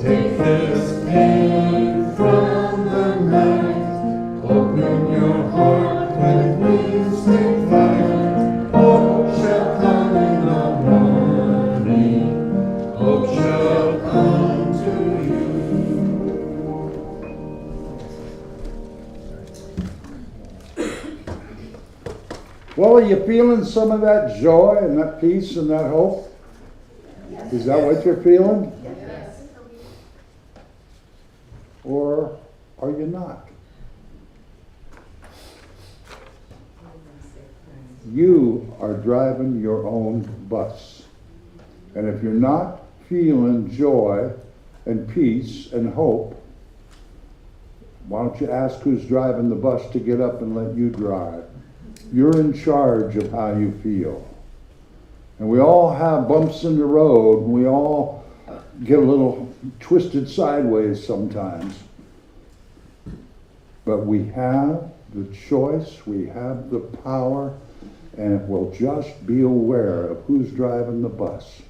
Take this pain from the night. Open your heart with wings and fire. Hope shall come in the morning. Hope shall come to you. Well, are you feeling some of that joy and that peace and that hope? Yes. Is that what you're feeling? Yes. Or are you not? You are driving your own bus. And if you're not feeling joy and peace and hope, why don't you ask who's driving the bus to get up and let you drive? You're in charge of how you feel. And we all have bumps in the road. And we all get a little twisted sideways sometimes. But we have the choice, we have the power, and if we'll just be aware of who's driving the bus,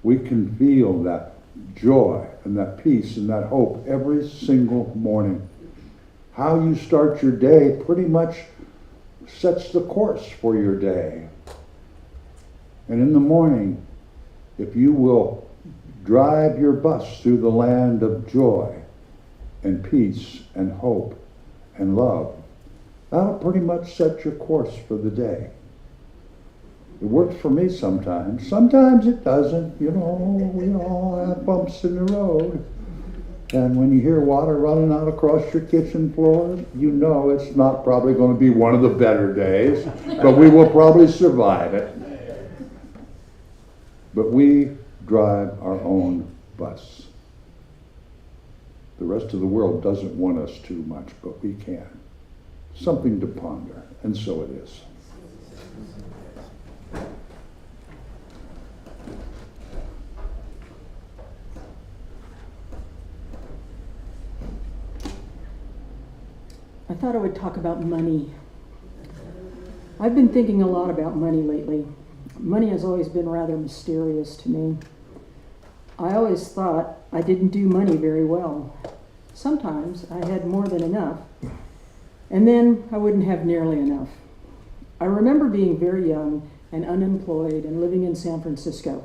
we can feel that joy and that peace and that hope every single morning. How you start your day pretty much sets the course for your day. And in the morning, if you will drive your bus through the land of joy and peace and hope and love, that'll pretty much set your course for the day. It works for me sometimes. Sometimes it doesn't. You know, we all have bumps in the road. And when you hear water running out across your kitchen floor, you know it's not probably going to be one of the better days, but we will probably survive it. But we drive our own bus. The rest of the world doesn't want us too much, but we can. Something to ponder, and so it is. I thought I would talk about money. I've been thinking a lot about money lately. Money has always been rather mysterious to me. I always thought I didn't do money very well. Sometimes I had more than enough, and then I wouldn't have nearly enough. I remember being very young and unemployed and living in San Francisco.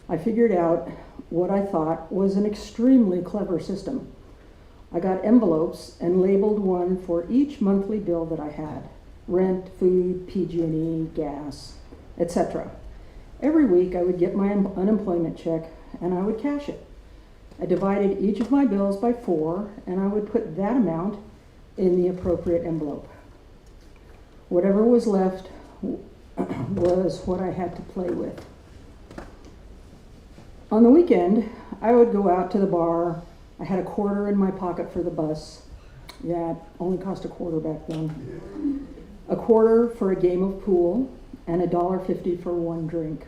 I figured out what I thought was an extremely clever system. I got envelopes and labeled one for each monthly bill that I had: rent, food, PG&E, gas, etc. Every week I would get my unemployment check and I would cash it. I divided each of my bills by 4 and I would put that amount in the appropriate envelope. Whatever was left was what I had to play with. On the weekend, I would go out to the bar. I had a quarter in my pocket for the bus. Yeah, it only cost a quarter back then. A quarter for a game of pool, and $1.50 for one drink.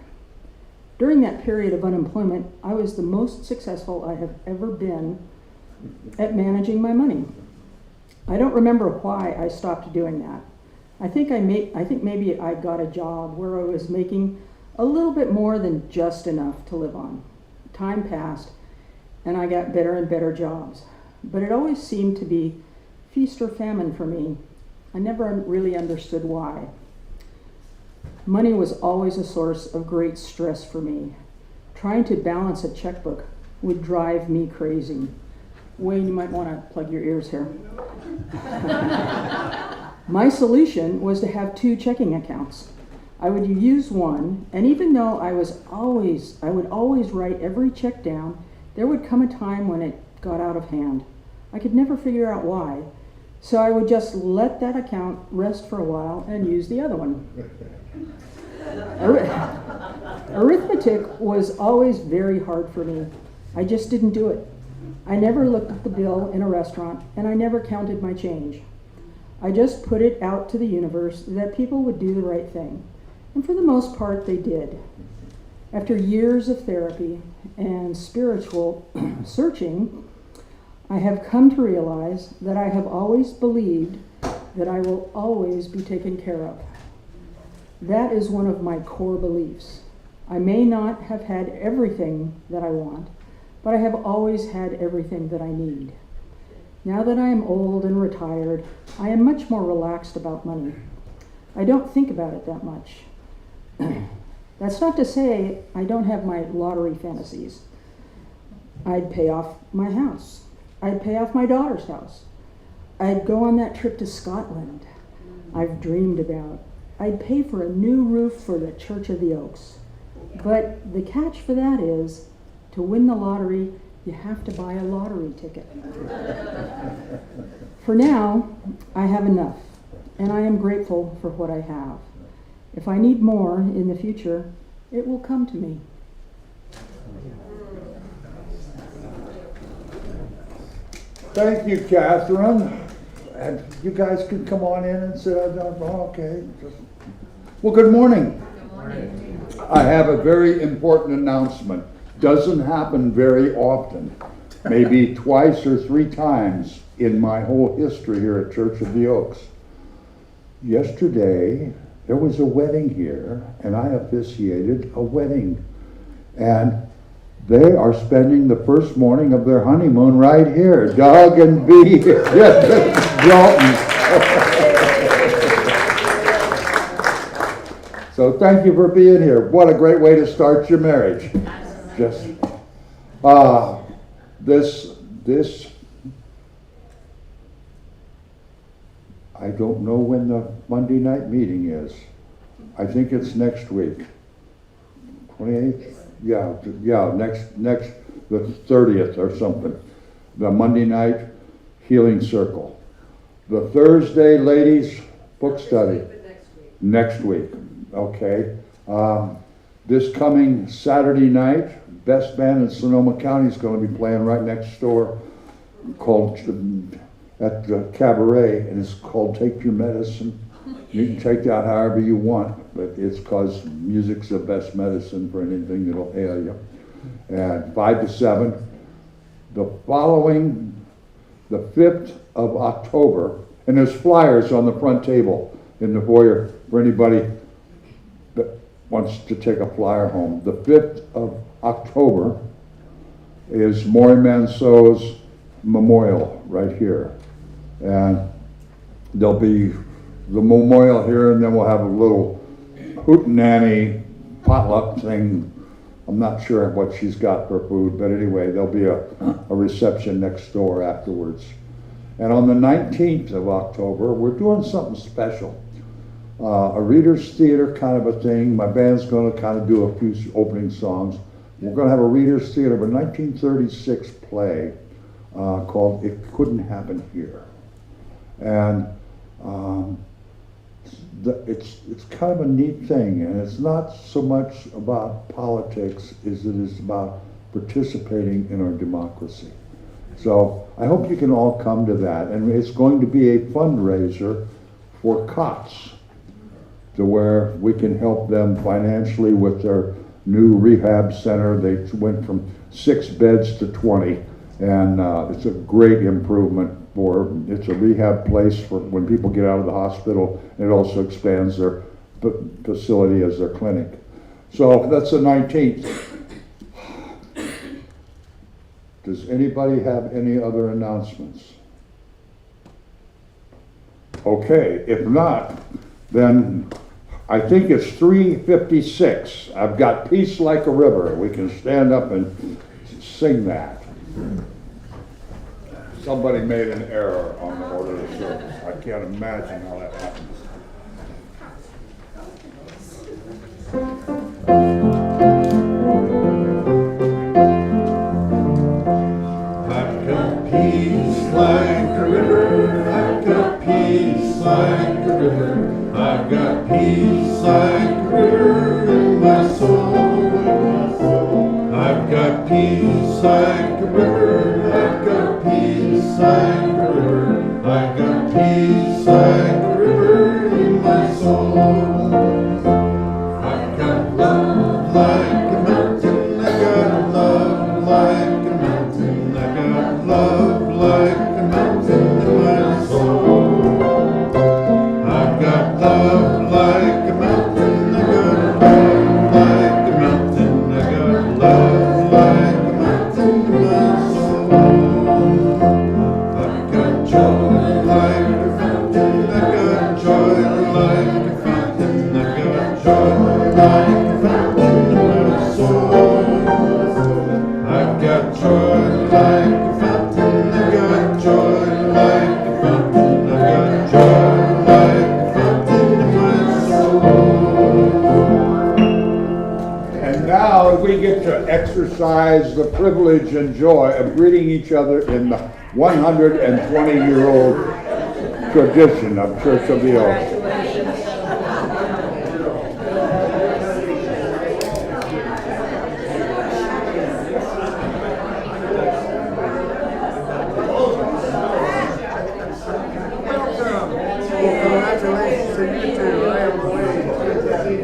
During that period of unemployment, I was the most successful I have ever been at managing my money. I don't remember why I stopped doing that. I think maybe I got a job where I was making a little bit more than just enough to live on. Time passed, and I got better and better jobs. But it always seemed to be feast or famine for me. I never really understood why. Money was always a source of great stress for me. Trying to balance a checkbook would drive me crazy. Wayne, you might want to plug your ears here. My solution was to have 2 checking accounts. I would use one, and even though I would always write every check down, there would come a time when it got out of hand. I could never figure out why, so I would just let that account rest for a while and use the other one. Arithmetic was always very hard for me. I just didn't do it. I never looked at the bill in a restaurant, and I never counted my change. I just put it out to the universe that people would do the right thing, and for the most part they did. After years of therapy and spiritual searching, I have come to realize that I have always believed that I will always be taken care of. That is one of my core beliefs. I may not have had everything that I want, but I have always had everything that I need. Now that I am old and retired, I am much more relaxed about money. I don't think about it that much. That's not to say I don't have my lottery fantasies. I'd pay off my house. I'd pay off my daughter's house. I'd go on that trip to Scotland I've dreamed about. I'd pay for a new roof for the Church of the Oaks. But the catch for that is, to win the lottery, you have to buy a lottery ticket. For now, I have enough, and I am grateful for what I have. If I need more in the future, it will come to me. Thank you, Kathryn. And you guys can come on in and sit down. Okay. Well, good morning. Good morning. I have a very important announcement. Doesn't happen very often. Maybe twice or three times in my whole history here at Church of the Oaks. Yesterday, there was a wedding here, and I officiated a wedding. And they are spending the first morning of their honeymoon right here. Doug and Bee Dalton. So thank you for being here. What a great way to start your marriage. Just this I don't know when the Monday night meeting is. I think it's next week. 28th? Yeah, next the 30th or something. The Monday night healing circle. The Thursday ladies book study. Next week. Okay. This coming Saturday night, best band in Sonoma County is going to be playing right next door, called at the Cabaret, and it's called Take Your Medicine. You can take that however you want, but it's because music's the best medicine for anything that'll ail you. And 5 to 7. The following, the 5th of October, and there's flyers on the front table in the foyer for anybody that wants to take a flyer home. The 5th of October is Maury Manceau's memorial right here. And there'll be the memorial here, and then we'll have a little hootenanny potluck thing. I'm not sure what she's got for food, but anyway, there'll be a reception next door afterwards. And on the 19th of October, we're doing something special. A Reader's Theater kind of a thing. My band's going to kind of do a few opening songs. We're going to have a Reader's Theater of a 1936 play called It Couldn't Happen Here. And it's kind of a neat thing, and it's not so much about politics as it is about participating in our democracy. So I hope you can all come to that, and it's going to be a fundraiser for COTS, to where we can help them financially with their new rehab center. They went from 6 beds to 20, and it's a great improvement. It's a rehab place for when people get out of the hospital, and it also expands their facility as their clinic. So that's the 19th. Does anybody have any other announcements? Okay, if not, then I think it's 3:56. I've got Peace Like a River. We can stand up and sing that. Somebody made an error on the order of service. I can't imagine how that happens. I've got peace like a river. I've got peace like a river. I've got peace like a river in my soul. I've got peace like a river. I've got peace like a river. I've got peace like a river in my soul. I've got love like a mountain. I got love like a mountain. I got love like a mountain in my soul. I've got love like a mountain. I got love like a mountain. I got love like a mountain in joy like a fountain. I've got joy like a fountain. I've got joy like a fountain in my soul. And now we get to exercise the privilege and joy of greeting each other in the 120-year-old tradition of Church of the Oak. Congratulations to you too. I am pleased to see you.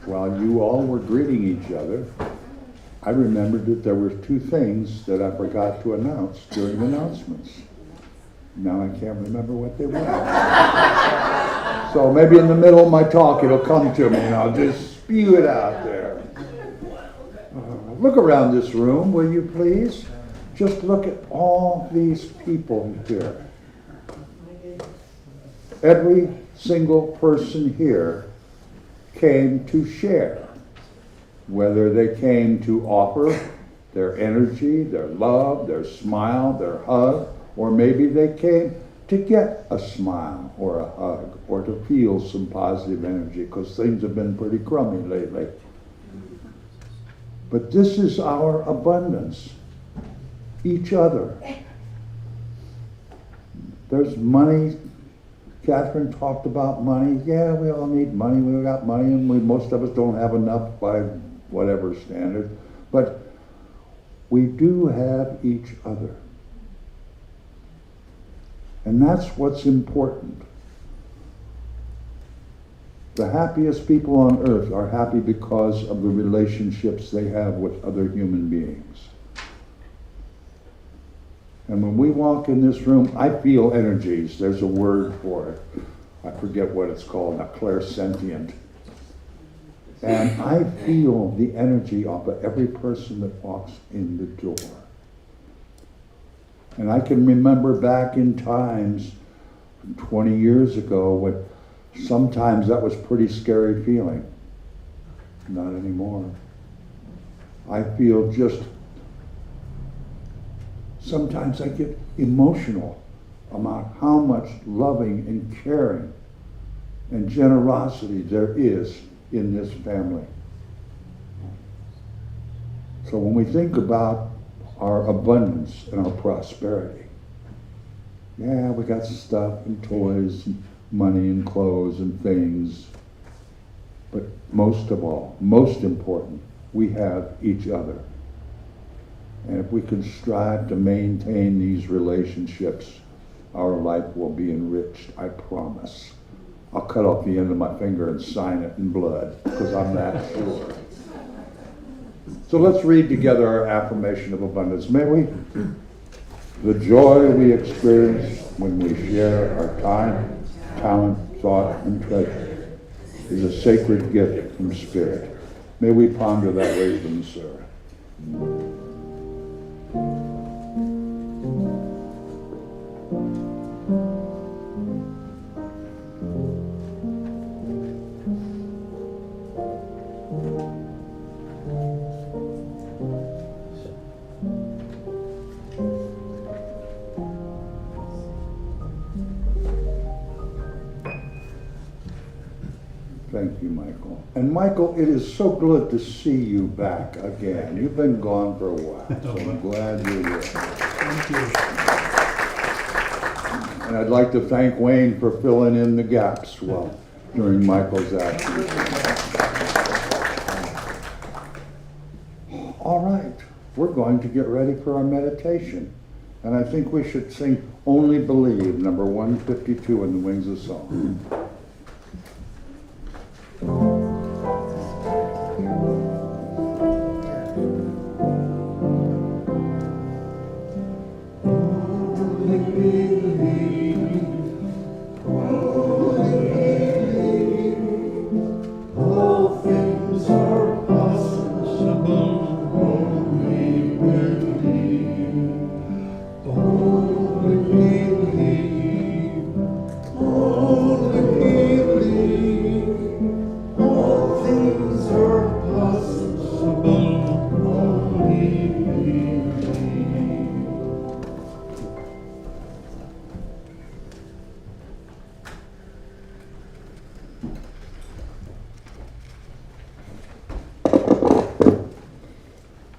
While you all were greeting each other, I remembered that there were two things that I forgot to announce during announcements. Now I can't remember what they were. So maybe in the middle of my talk it'll come to me and I'll just spew it out there. Look around this room, will you please? Just look at all these people here. Every single person here came to share, whether they came to offer their energy, their love, their smile, their hug, or maybe they came to get a smile or a hug or to feel some positive energy because things have been pretty crummy lately. But this is our abundance, each other. There's money. Kathryn talked about money. Yeah, we all need money. We got money, and most of us don't have enough by whatever standard. But we do have each other. And that's what's important. The happiest people on earth are happy because of the relationships they have with other human beings. And when we walk in this room, I feel energies. There's a word for it. I forget what it's called, not clairsentient. And I feel the energy of every person that walks in the door. And I can remember back in times, 20 years ago, when sometimes that was a pretty scary feeling. Not anymore. I feel just, sometimes I get emotional about how much loving and caring and generosity there is in this family. So when we think about our abundance and our prosperity, yeah, we got stuff and toys and money and clothes and things, but most of all, most important, we have each other. And if we can strive to maintain these relationships, our life will be enriched, I promise. I'll cut off the end of my finger and sign it in blood, because I'm that sure. So let's read together our affirmation of abundance, may we? The joy we experience when we share our time, talent, thought, and treasure is a sacred gift from Spirit. May we ponder that wisdom, sir. Thank you, Michael. And Michael, it is so good to see you back again. You've been gone for a while, so I'm glad you're here. Thank you. And I'd like to thank Wayne for filling in the gaps during Michael's absence. All right, we're going to get ready for our meditation. And I think we should sing Only Believe, number 152 in the Wings of Song.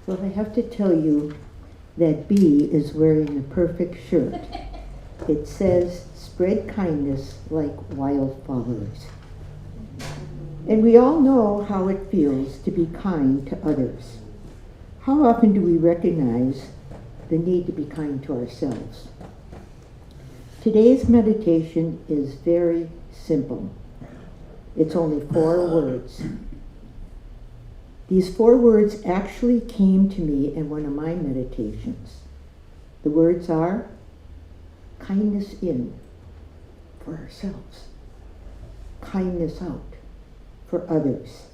Well, I have to tell you that B is wearing a perfect shirt. It says, spread kindness like wildflowers. And we all know how it feels to be kind to others. How often do we recognize the need to be kind to ourselves? Today's meditation is very simple. It's only 4 words. These 4 words actually came to me in one of my meditations. The words are kindness in for ourselves, kindness out for others.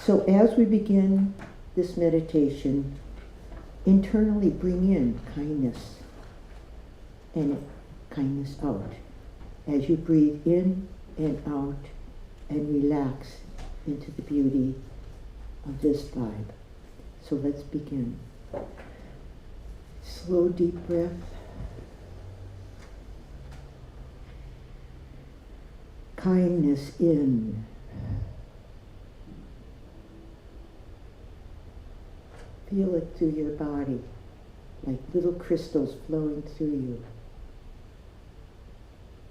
So as we begin this meditation, internally bring in kindness and kindness out as you breathe in and out and relax into the beauty of this vibe. So let's begin. Slow, deep breath. Kindness in. Feel it through your body, like little crystals flowing through you.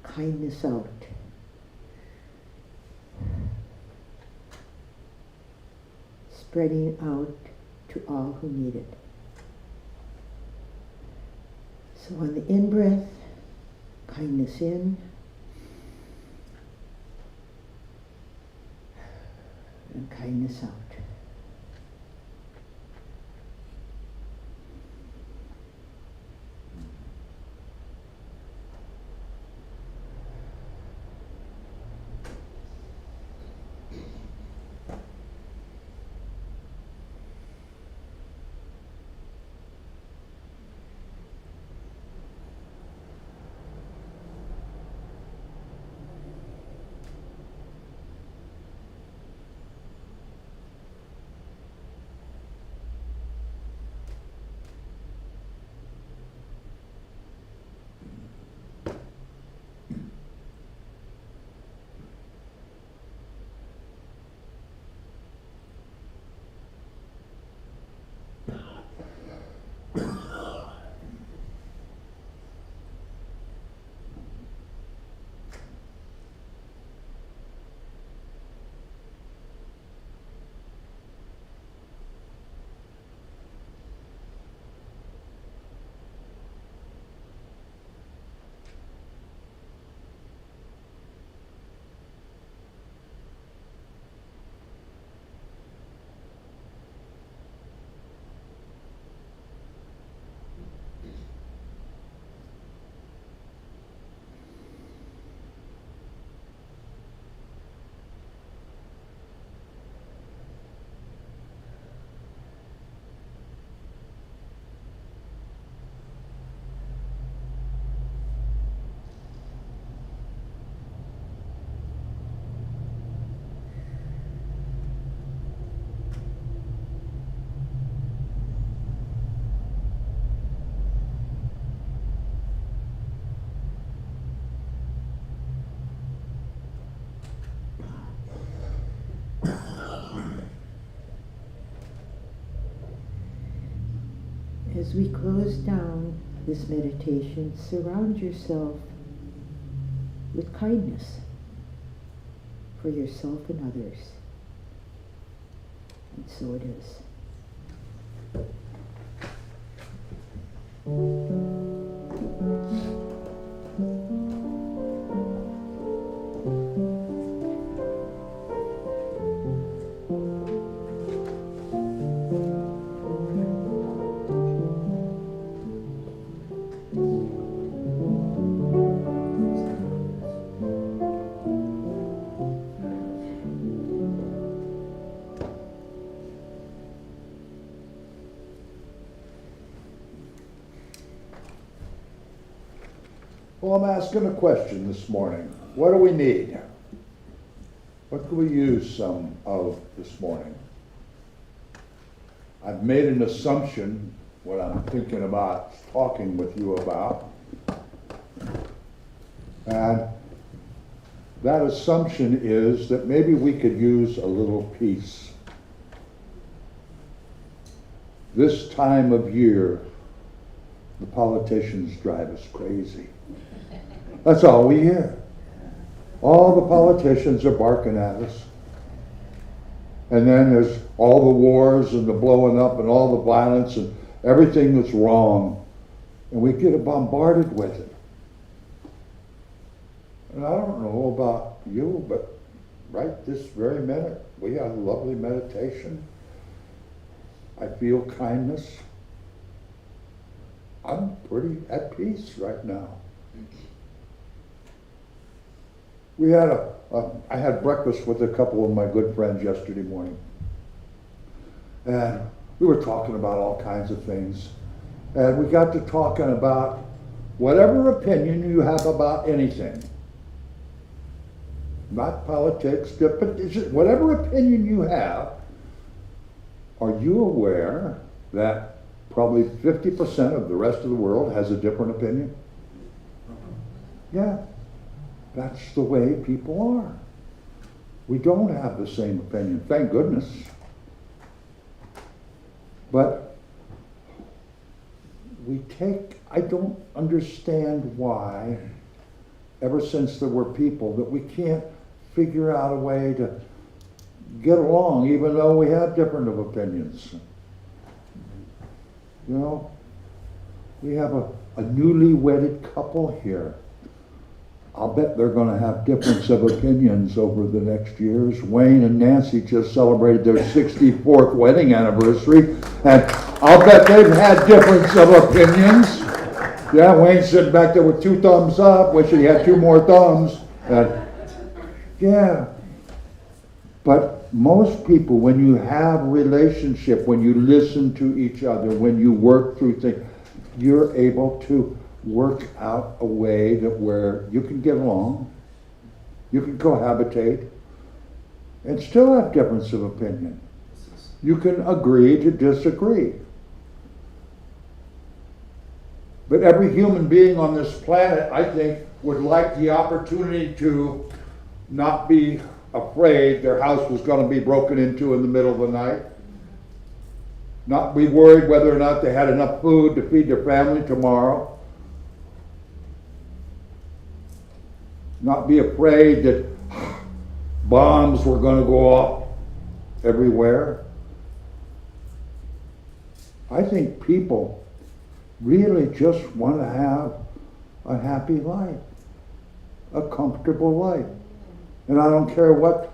Kindness out. Spreading out to all who need it. So on the in-breath, kindness in, and kindness out. As we close down this meditation, surround yourself with kindness for yourself and others. And so it is. Well, I'm asking a question this morning. What do we need? What could we use some of this morning? I've made an assumption, what I'm thinking about talking with you about. And that assumption is that maybe we could use a little peace. This time of year, the politicians drive us crazy. That's all we hear. All the politicians are barking at us. And then there's all the wars and the blowing up and all the violence and everything that's wrong. And we get bombarded with it. And I don't know about you, but right this very minute, we had a lovely meditation. I feel kindness. I'm pretty at peace right now. We had I had breakfast with a couple of my good friends yesterday morning. And we were talking about all kinds of things. And we got to talking about whatever opinion you have about anything. Not politics, but whatever opinion you have, are you aware that probably 50% of the rest of the world has a different opinion? Yeah. That's the way people are. We don't have the same opinion, thank goodness. But I don't understand why, ever since there were people, that we can't figure out a way to get along, even though we have different opinions. You know, we have a newly wedded couple here. I'll bet they're going to have difference of opinions over the next years. Wayne and Nancy just celebrated their 64th wedding anniversary, and I'll bet they've had difference of opinions. Yeah, Wayne's sitting back there with 2 thumbs up, wishing he had 2 more thumbs. Yeah. But most people, when you have a relationship, when you listen to each other, when you work through things, you're able to work out a way that where you can get along, you can cohabitate, and still have difference of opinion. You can agree to disagree. But every human being on this planet, I think, would like the opportunity to not be afraid their house was going to be broken into in the middle of the night. Not be worried whether or not they had enough food to feed their family tomorrow. Not be afraid that bombs were going to go off everywhere. I think people really just want to have a happy life, a comfortable life. And I don't care what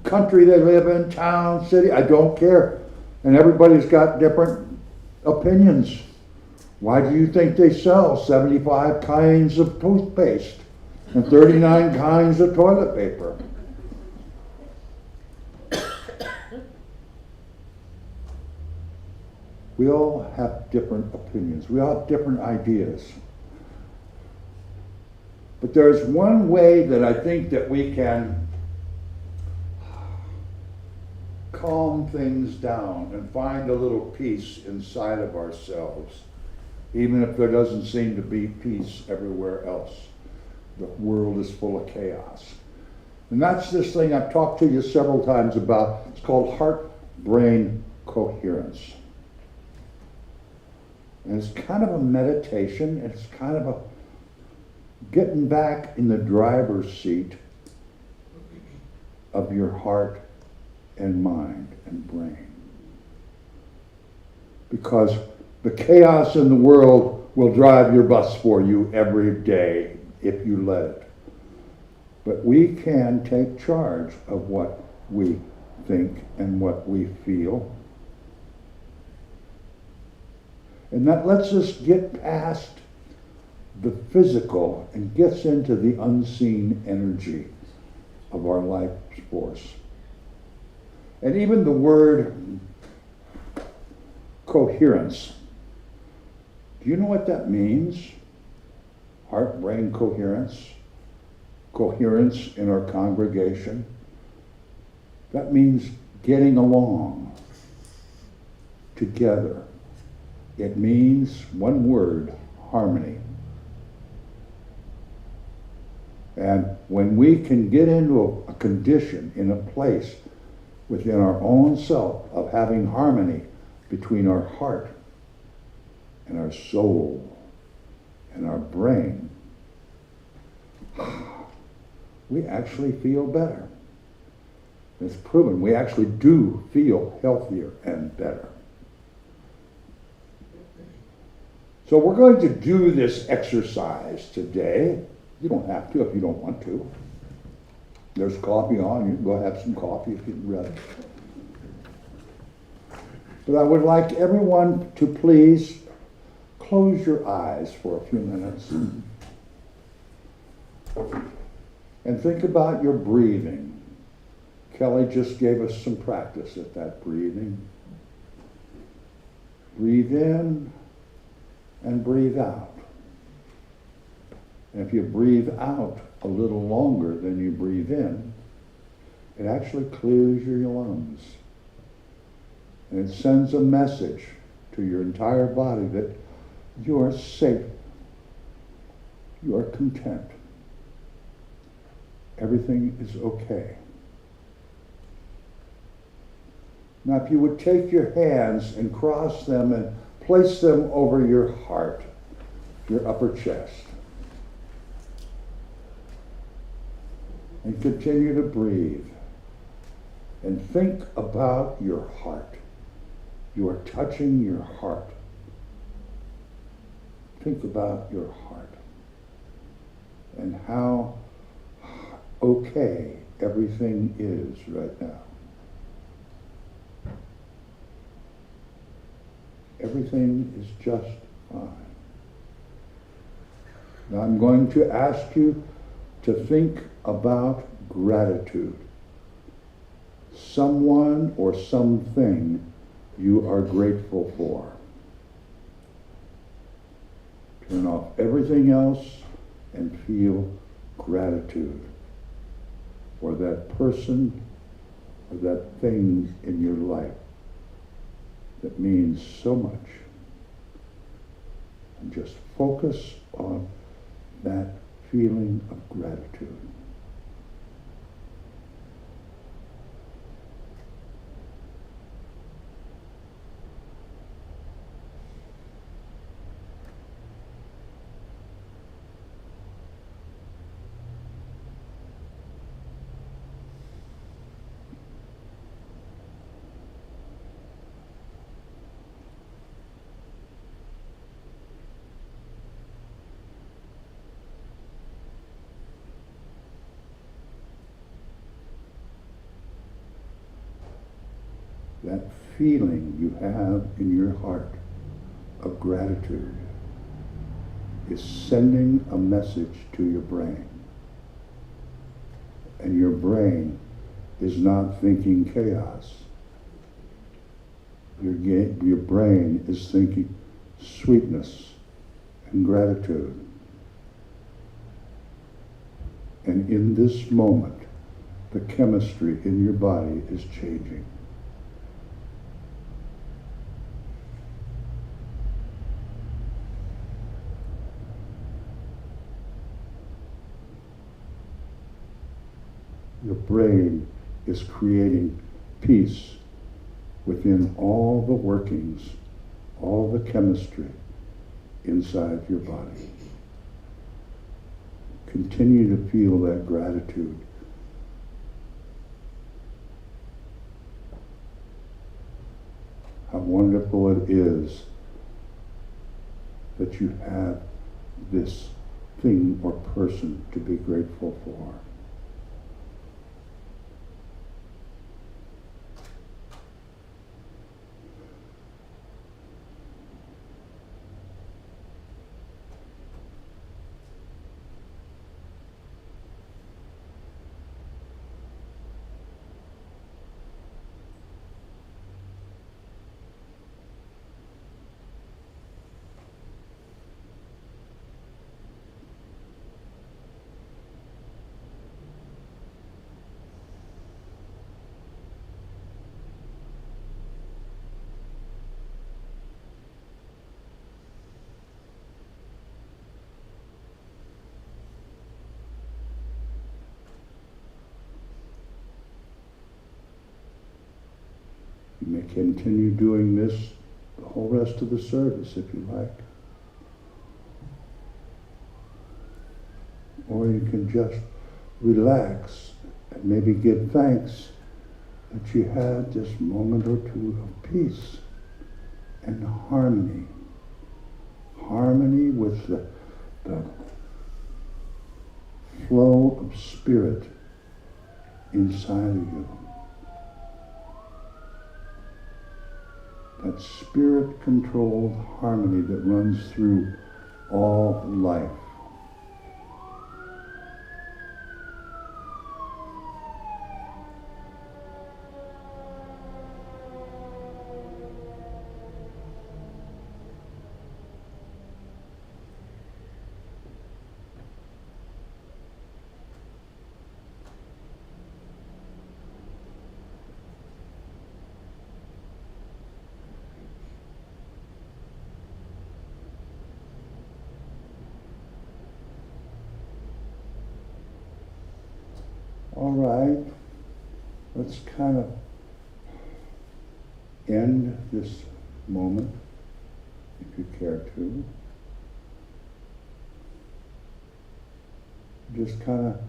country they live in, town, city, I don't care. And everybody's got different opinions. Why do you think they sell 75 kinds of toothpaste and 39 kinds of toilet paper? We all have different opinions. We all have different ideas. But there's one way that I think that we can calm things down and find a little peace inside of ourselves, even if there doesn't seem to be peace everywhere else. The world is full of chaos. And that's this thing I've talked to you several times about. It's called heart-brain coherence. And it's kind of a meditation. It's kind of a getting back in the driver's seat of your heart and mind and brain. Because the chaos in the world will drive your bus for you every day if you let it. But we can take charge of what we think and what we feel. And that lets us get past the physical and gets into the unseen energy of our life force. And even the word coherence, do you know what that means? Heart-brain coherence, coherence in our congregation. That means getting along together. It means one word, harmony. And when we can get into a condition, in a place within our own self of having harmony between our heart and our soul and our brain, we actually feel better. It's proven we actually do feel healthier and better. So we're going to do this exercise today. You don't have to if you don't want to. There's coffee on. You can go have some coffee if you'd rather. But I would like everyone to please close your eyes for a few minutes and think about your breathing. Kelly just gave us some practice at that breathing. Breathe in and breathe out. And if you breathe out a little longer than you breathe in, it actually clears your lungs. And it sends a message to your entire body that you are safe. You are content. Everything is okay. Now, if you would take your hands and cross them and place them over your heart, your upper chest, and continue to breathe and think about your heart, You are touching your heart. Think about your heart and how okay everything is right now. Everything is just fine. Now I'm going to ask you to think about gratitude. Someone or something you are grateful for. Turn off everything else and feel gratitude for that person or that thing in your life that means so much. And just focus on that feeling of gratitude. That feeling you have in your heart of gratitude is sending a message to your brain. And your brain is not thinking chaos. Your brain is thinking sweetness and gratitude. And in this moment, the chemistry in your body is changing. Your brain is creating peace within all the workings, all the chemistry inside your body. Continue to feel that gratitude. How wonderful it is that you have this thing or person to be grateful for. You may continue doing this the whole rest of the service if you like. Or you can just relax and maybe give thanks that you had this moment or two of peace and harmony. Harmony with the flow of spirit inside of you. That spirit-controlled harmony that runs through all life. All right, let's kind of end this moment, if you care to. Just kind of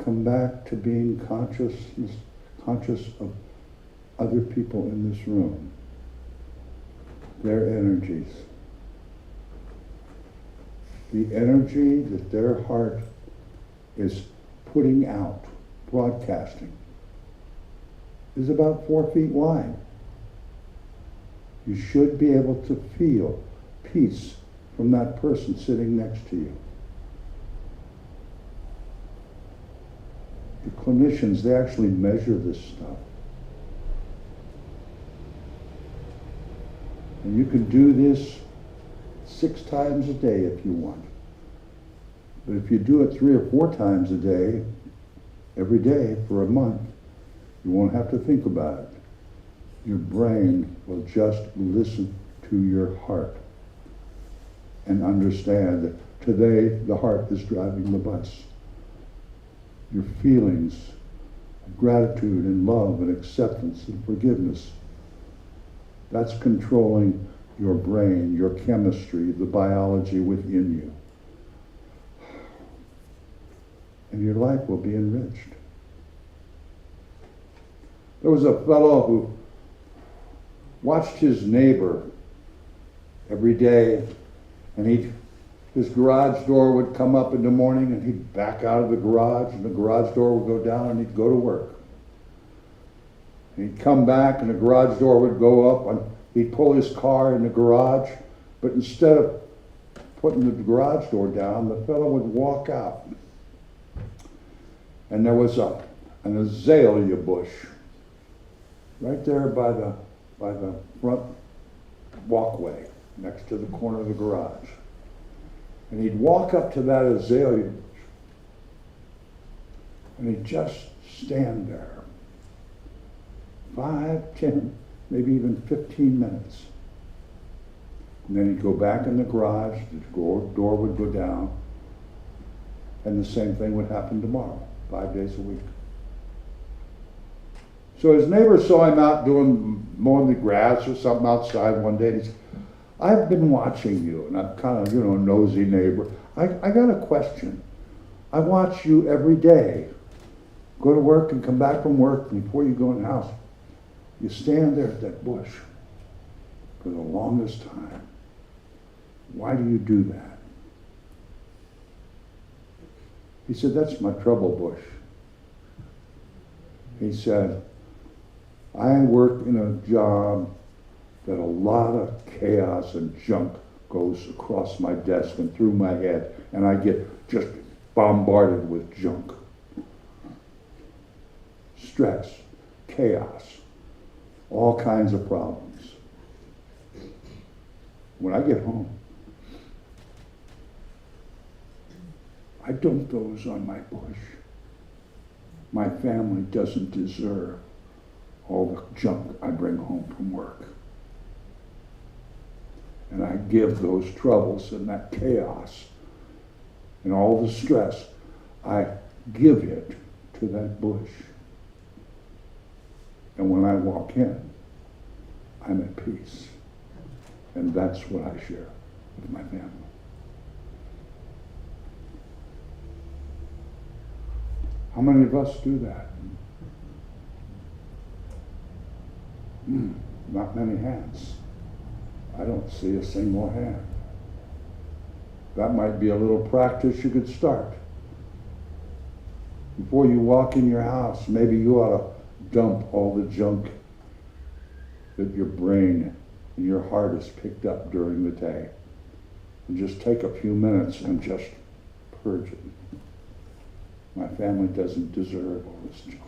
come back to being conscious of other people in this room. their energies. The energy that their heart is putting out, broadcasting, is about 4 feet wide. You should be able to feel peace from that person sitting next to you. The clinicians, they actually measure this stuff. And you can do this 6 times a day if you want. But if you do it 3 or 4 times a day, every day for a month, you won't have to think about it. Your brain will just listen to your heart and understand that today the heart is driving the bus. Your feelings of gratitude and love and acceptance and forgiveness, that's controlling your brain, your chemistry, the biology within you. And your life will be enriched. There was a fellow who watched his neighbor every day, and his garage door would come up in the morning, and he'd back out of the garage, and the garage door would go down, and he'd go to work. And he'd come back, and the garage door would go up, and he'd pull his car in the garage, but instead of putting the garage door down, the fellow would walk out. And there was an azalea bush right there by the front walkway next to the corner of the garage. And he'd walk up to that azalea bush, and he'd just stand there 5, 10, maybe even 15 minutes. And then he'd go back in the garage, the door would go down, and the same thing would happen tomorrow, 5 days a week. So his neighbor saw him out mowing the grass or something outside one day, and he said, I've been watching you, and I'm kind of, a nosy neighbor. I got a question. I watch you every day. Go to work and come back from work, and before you go in the house, you stand there at that bush for the longest time. Why do you do that? He said, that's my trouble bush. He said, I work in a job that a lot of chaos and junk goes across my desk and through my head, and I get just bombarded with junk. Stress, chaos, all kinds of problems. When I get home, I dump those on my bush. My family doesn't deserve all the junk I bring home from work. And I give those troubles and that chaos and all the stress, I give it to that bush. And when I walk in, I'm at peace. And that's what I share with my family. How many of us do that? Not many hands. I don't see a single hand. That might be a little practice you could start. Before you walk in your house, maybe you ought to dump all the junk that your brain and your heart has picked up during the day. And just take a few minutes and just purge it. My family doesn't deserve all this junk.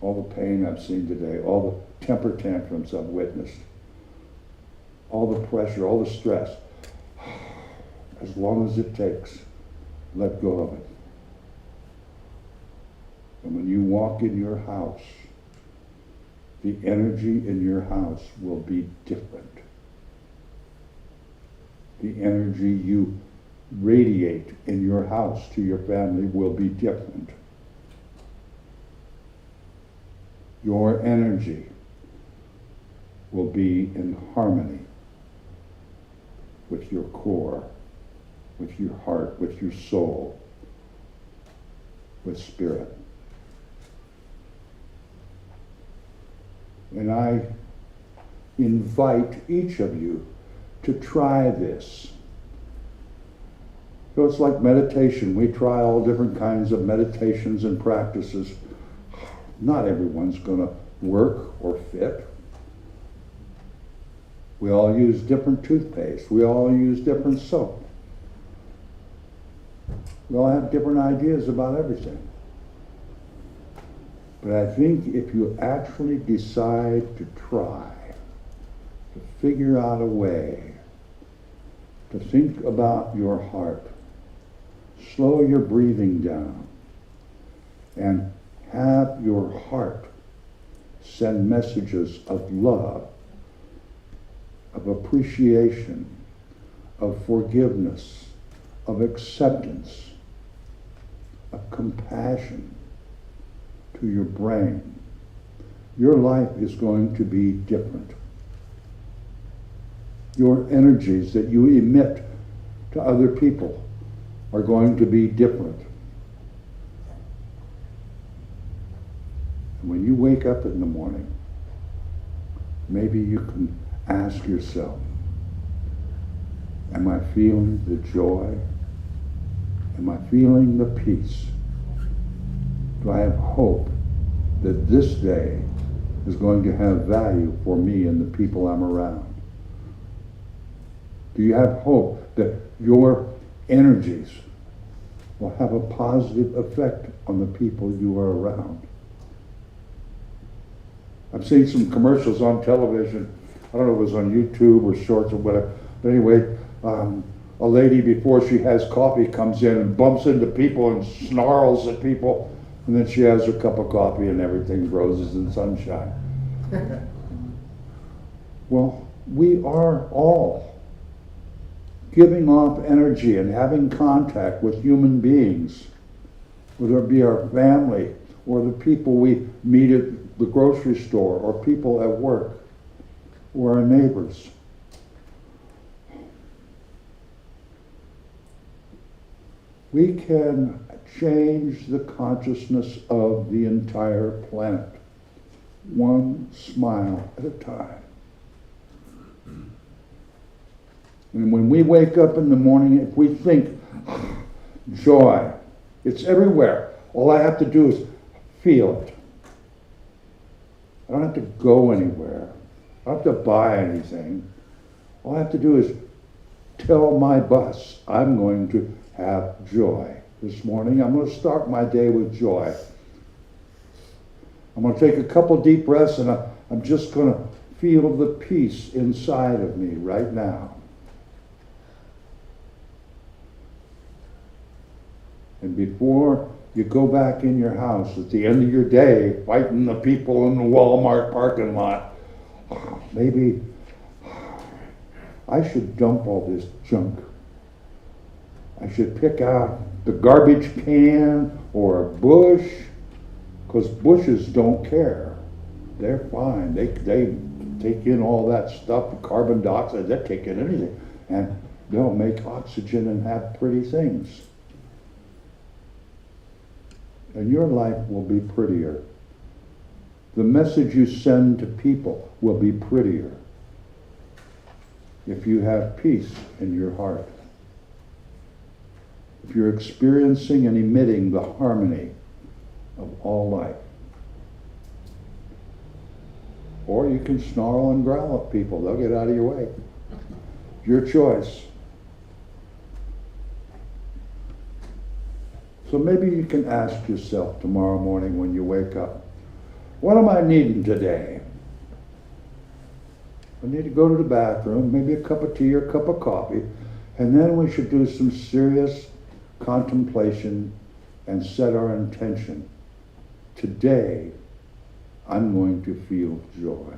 All the pain I've seen today, all the temper tantrums I've witnessed, all the pressure, all the stress, as long as it takes, let go of it. And when you walk in your house, the energy in your house will be different. The energy you radiate in your house to your family will be different. Your energy will be in harmony with your core, with your heart, with your soul, with spirit. And I invite each of you to try this. So it's like meditation. We try all different kinds of meditations and practices. Not everyone's going to work or fit. We all use different toothpaste. We all use different soap. We all have different ideas about everything. But I think if you actually decide to try, to figure out a way, to think about your heart, slow your breathing down, and have your heart send messages of love, of appreciation, of forgiveness, of acceptance, of compassion to your brain, your life is going to be different. Your energies that you emit to other people are going to be different. And when you wake up in the morning, maybe you can ask yourself, am I feeling the joy? Am I feeling the peace? Do I have hope that this day is going to have value for me and the people I'm around? Do you have hope that your energies will have a positive effect on the people you are around? I've seen some commercials on television. I don't know if it was on YouTube or Shorts or whatever. But anyway, a lady before she has coffee comes in and bumps into people and snarls at people. And then she has her cup of coffee and everything's roses and sunshine. Well, we are all giving off energy and having contact with human beings, whether it be our family or the people we meet at the grocery store or people at work or our neighbors. We can change the consciousness of the entire planet, one smile at a time. And when we wake up in the morning, if we think, joy, it's everywhere. All I have to do is feel it. I don't have to go anywhere. I don't have to buy anything. All I have to do is tell my bus, I'm going to have joy. This morning, I'm going to start my day with joy. I'm going to take a couple deep breaths and I'm just going to feel the peace inside of me right now. And before you go back in your house at the end of your day, fighting the people in the Walmart parking lot, maybe I should dump all this junk. I should pick out the garbage can or a bush, because bushes don't care. They're fine. They take in all that stuff, carbon dioxide, they take in anything. And they'll make oxygen and have pretty things. And your life will be prettier. The message you send to people will be prettier if you have peace in your heart. If you're experiencing and emitting the harmony of all life. Or you can snarl and growl at people. They'll get out of your way. Your choice. So maybe you can ask yourself tomorrow morning when you wake up, what am I needing today? I need to go to the bathroom, maybe a cup of tea or a cup of coffee, and then we should do some serious contemplation and set our intention. Today, I'm going to feel joy.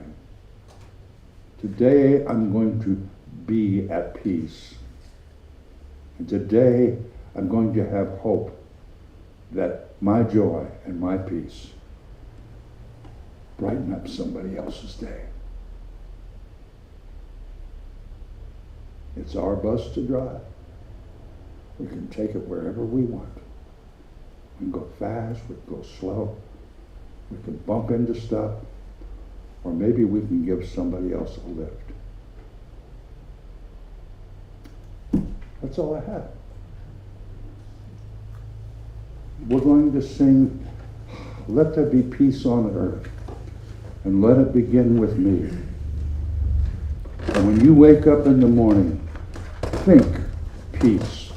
Today, I'm going to be at peace. And today, I'm going to have hope that my joy and my peace brighten up somebody else's day. It's our bus to drive. We can take it wherever we want. We can go fast, we can go slow, we can bump into stuff. or maybe we can give somebody else a lift. That's all I had. We're going to sing, "Let There Be Peace on Earth," and let it begin with me. And when you wake up in the morning, think peace,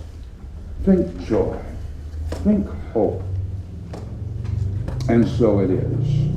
think joy, think hope. And so it is.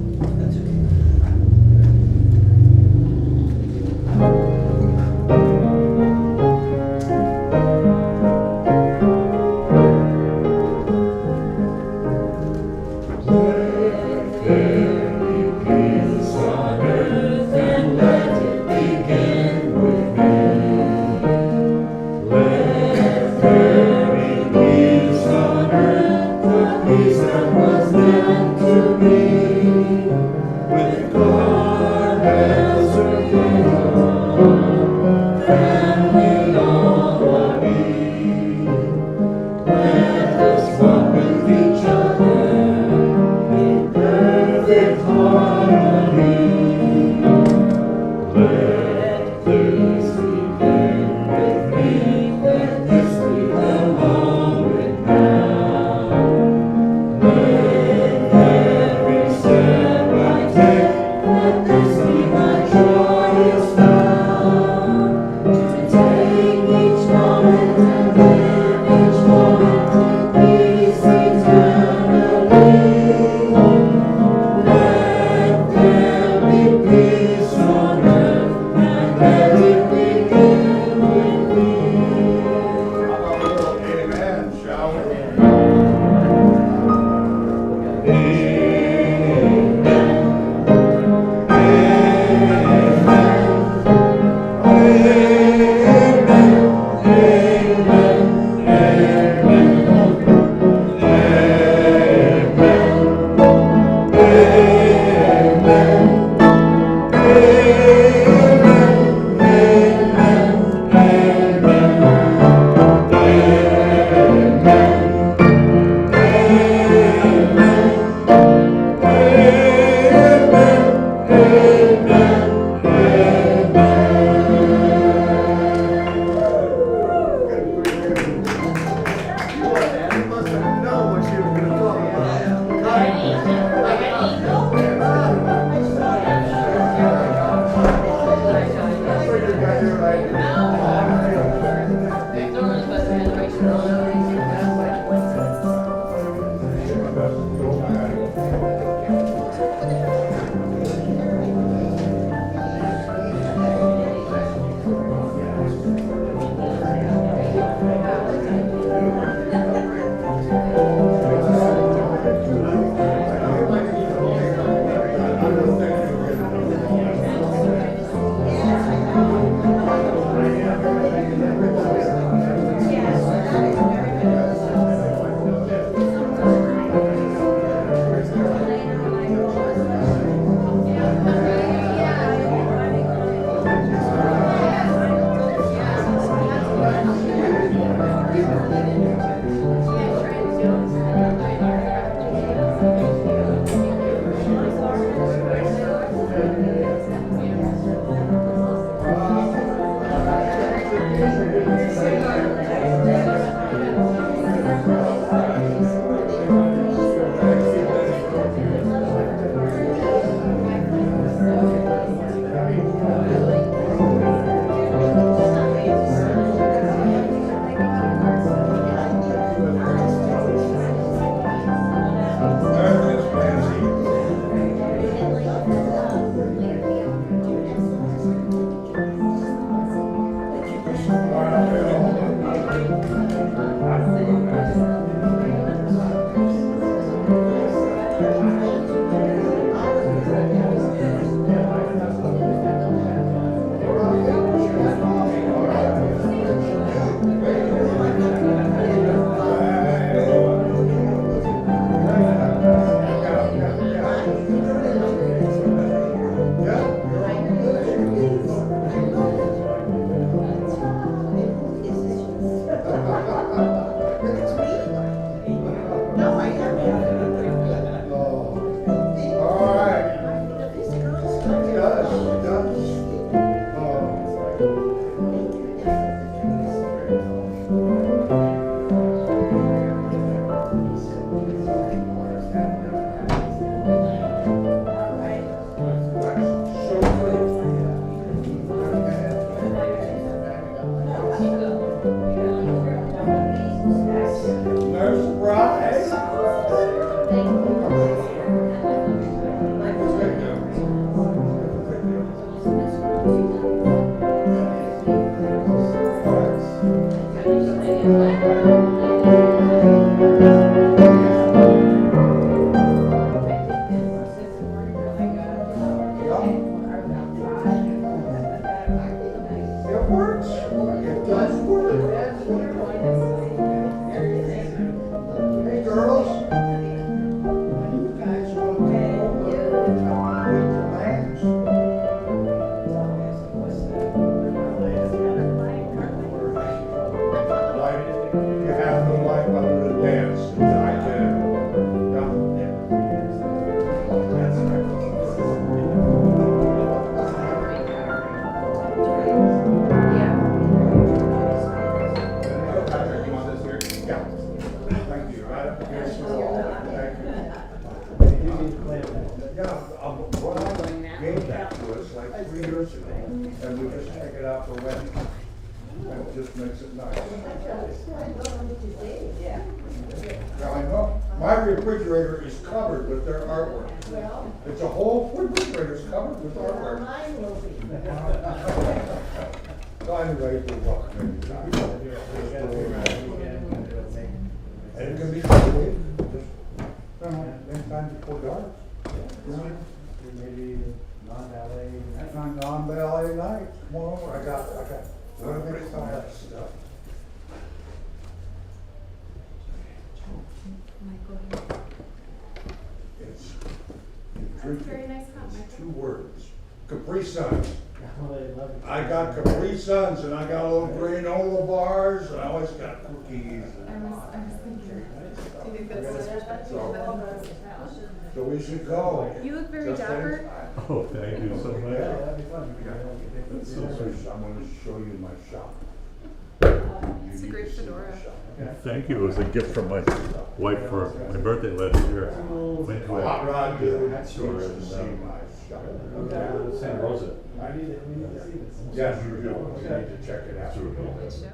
My refrigerator is covered with their artwork. It's a whole refrigerator is covered with artwork. Mine will be. So anyway, we're welcome. And it can be delayed, just, anytime before dark. Maybe non-ballet. Non-ballet night, come on over, I got everybody's stuff. It's Very nice comment. two words. Capri Suns. Oh, they love it. I got Capri Suns and I got little granola bars and I always got cookies. I was thinking, do you think that's So we should go. You look very dapper. Oh, thank you so Yeah, much. that'd be fun. That's so I'm gonna show you my shop. It's a great fedora. Thank you. It was a gift from my wife for my birthday last year. Went to Hot a rod dude, that's yours to see my shop. Santa Rosa. We need to see this. Yes, you do. You need to check it out. Good show.